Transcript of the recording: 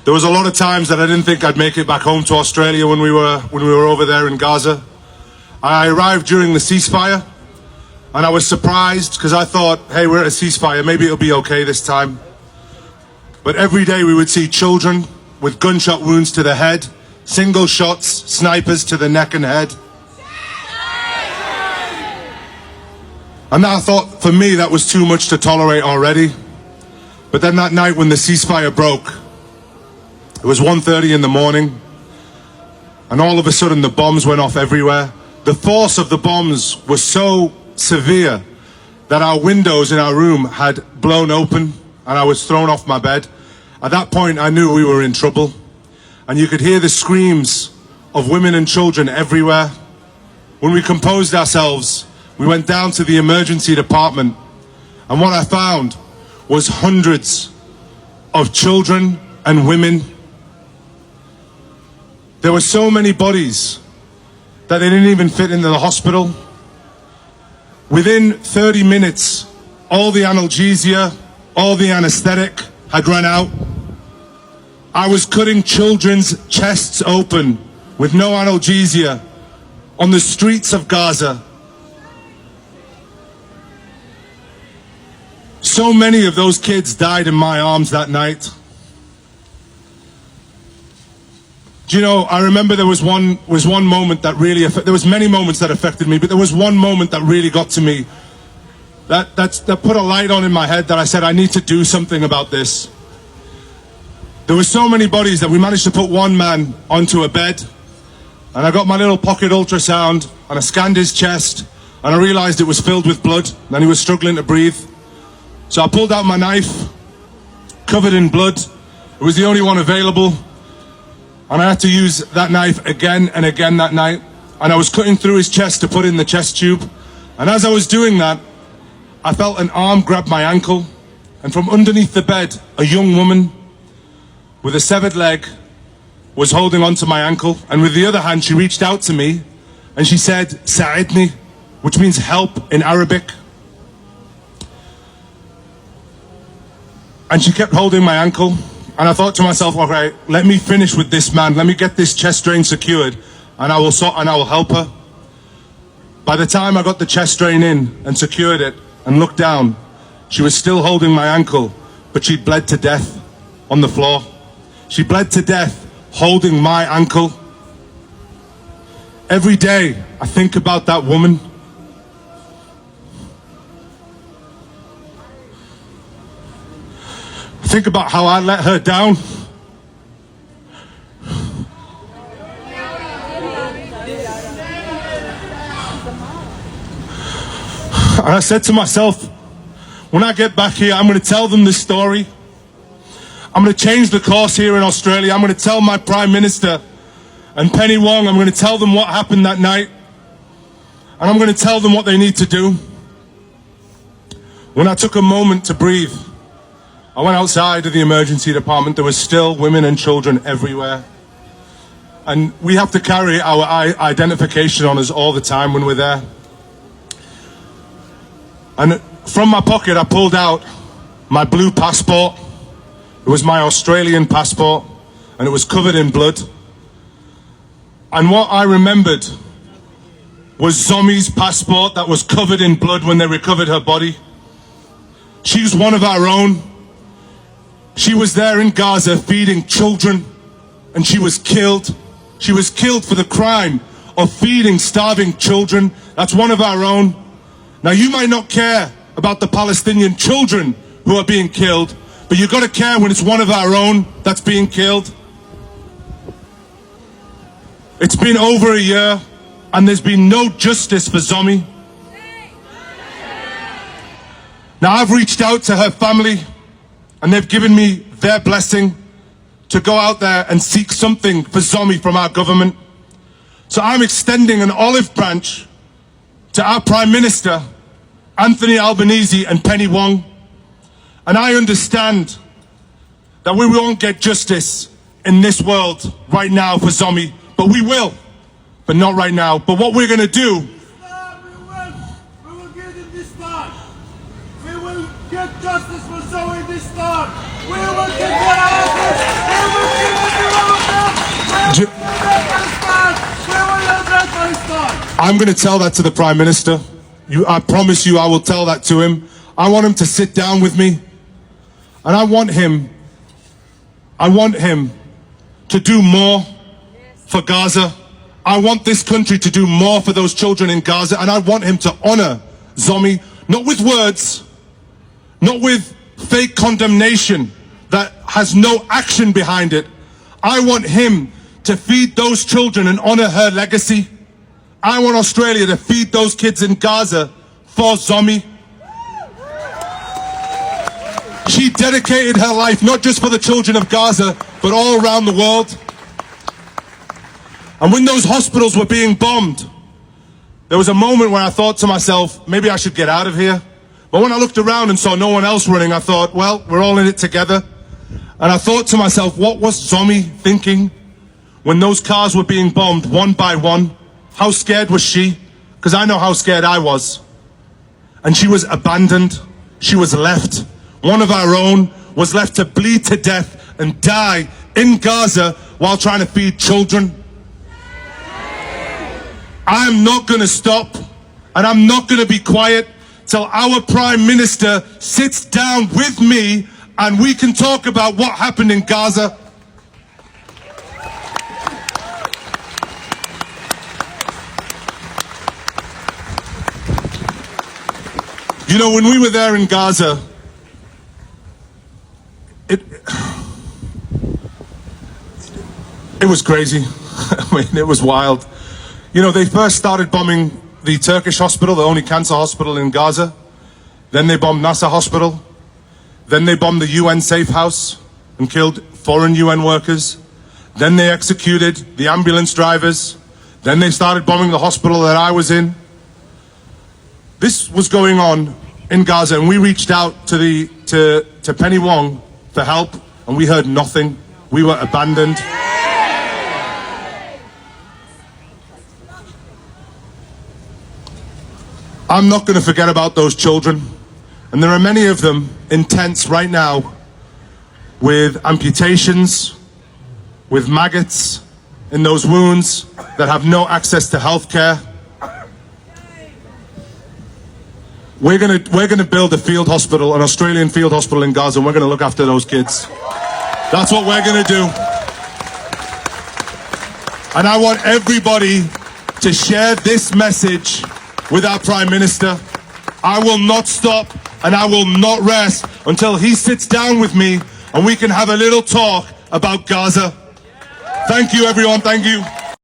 There was a lot of times that I didn't think I'd make it back home to Australia when we were over there in Gaza. I arrived during the ceasefire, and I was surprised because I thought, hey, we're at a ceasefire, maybe it'll be okay this time. But every day we would see children with gunshot wounds to the head, single shots, snipers to the neck and head. And I thought, for me, that was too much to tolerate already. But then that night when the ceasefire broke, it was 1:30 in the morning, and all of a sudden the bombs went off everywhere. The force of the bombs was so severe that our windows in our room had blown open, and I was thrown off my bed. At that point, I knew we were in trouble, and you could hear the screams of women and children everywhere. When we composed ourselves, we went down to the emergency department, and what I found was hundreds of children and women. There were so many bodies that they didn't even fit into the hospital. Within 30 minutes, all the analgesia, all the anesthetic had run out. I was cutting children's chests open with no analgesia on the streets of Gaza. So many of those kids died in my arms that night. Do you know, I remember there was one moment that really there was many moments that affected me, but there was one moment that really got to me, that put a light on in my head, that I said, I need to do something about this. There were so many bodies that we managed to put one man onto a bed, and I got my little pocket ultrasound, and I scanned his chest, and I realized it was filled with blood, and he was struggling to breathe. So I pulled out my knife, covered in blood. It was the only one available. And I had to use that knife again and again that night. And I was cutting through his chest to put in the chest tube. And as I was doing that, I felt an arm grab my ankle. And from underneath the bed, a young woman with a severed leg was holding onto my ankle. And with the other hand, she reached out to me and she said, "Sa'idni," which means help in Arabic. And she kept holding my ankle. And I thought to myself, okay, let me finish with this man. Let me get this chest drain secured, and I will help her. By the time I got the chest drain in and secured it and looked down, she was still holding my ankle, but she bled to death on the floor. She bled to death holding my ankle. Every day I think about that woman. Think about how I let her down. And I said to myself, when I get back here, I'm going to tell them this story. I'm going to change the course here in Australia. I'm going to tell my Prime Minister and Penny Wong, I'm going to tell them what happened that night. And I'm going to tell them what they need to do. When I took a moment to breathe, I went outside of the emergency department. There was still women and children everywhere. And we have to carry our identification on us all the time when we're there. And from my pocket, I pulled out my blue passport. It was my Australian passport, and it was covered in blood. And what I remembered was Zomi's passport that was covered in blood when they recovered her body. She's one of our own. She was there in Gaza feeding children, and she was killed. She was killed for the crime of feeding starving children. That's one of our own. Now, you might not care about the Palestinian children who are being killed, but you've got to care when it's one of our own that's being killed. It's been over a year, and there's been no justice for Zomi. Now, I've reached out to her family, and they've given me their blessing to go out there and seek something for Zomi from our government. So I'm extending an olive branch to our Prime Minister, Anthony Albanese and Penny Wong. And I understand that we won't get justice in this world right now for Zomi, but we will, but not right now. But what we're going to do, we will get it this time. We will get justice for Zomi this time. We will get justice. We will get I'm going to tell that to the Prime Minister. I promise you I will tell that to him. I want him to sit down with me. And I want him to do more for Gaza. I want this country to do more for those children in Gaza. And I want him to honor Zomi, not with words, not with fake condemnation that has no action behind it. I want him to feed those children and honor her legacy. I want Australia to feed those kids in Gaza for Zomi. She dedicated her life not just for the children of Gaza, but all around the world. And when those hospitals were being bombed, there was a moment where I thought to myself, maybe I should get out of here. But when I looked around and saw no one else running, I thought, well, we're all in it together. And I thought to myself, what was Zomi thinking when those cars were being bombed one by one? How scared was she? Because I know how scared I was. And she was abandoned. She was left. One of our own was left to bleed to death and die in Gaza while trying to feed children. I am not going to stop, and I'm not going to be quiet till our Prime Minister sits down with me and we can talk about what happened in Gaza. You know, when we were there in Gaza, it was crazy. I mean, it was wild. You know, they first started bombing the Turkish hospital, the only cancer hospital in Gaza. Then they bombed Nasser Hospital. Then they bombed the UN safe house and killed foreign UN workers. Then they executed the ambulance drivers. Then they started bombing the hospital that I was in. This was going on in Gaza, and we reached out to Penny Wong for help, and we heard nothing. We were abandoned. I'm not going to forget about those children, and there are many of them in tents right now with amputations, with maggots in those wounds that have no access to health care. We're gonna build a field hospital, an Australian field hospital in Gaza, and we're gonna look after those kids. That's what we're gonna do. And I want everybody to share this message with our Prime Minister. I will not stop and I will not rest until he sits down with me and we can have a little talk about Gaza. Thank you, everyone. Thank you.